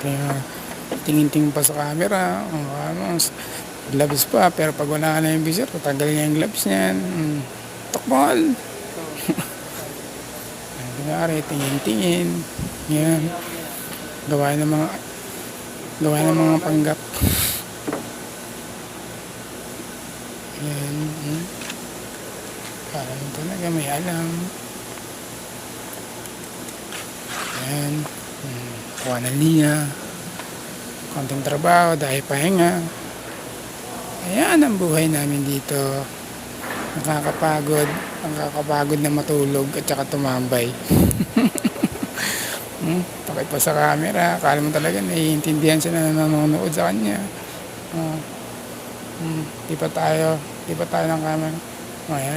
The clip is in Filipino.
Kaya tingin-tingin pa sa camera, gloves pa, pero pag wala ka na yung visor, tatanggalin niya yung gloves niyan. Takbal! Kunyari, tingin-tingin. Yan. Gawa ng mga panggap. Yan. Parang talaga may alam. Yan. Kuha ng linya. Konting trabaho dahil pahinga. Ayan ang buhay namin dito. Nakakapagod na matulog at saka tumambay. Takip pa sa camera. Akala mo talaga naiintindihan siya na nanonood sa kanya. Di pa tayo ng camera. Ayan.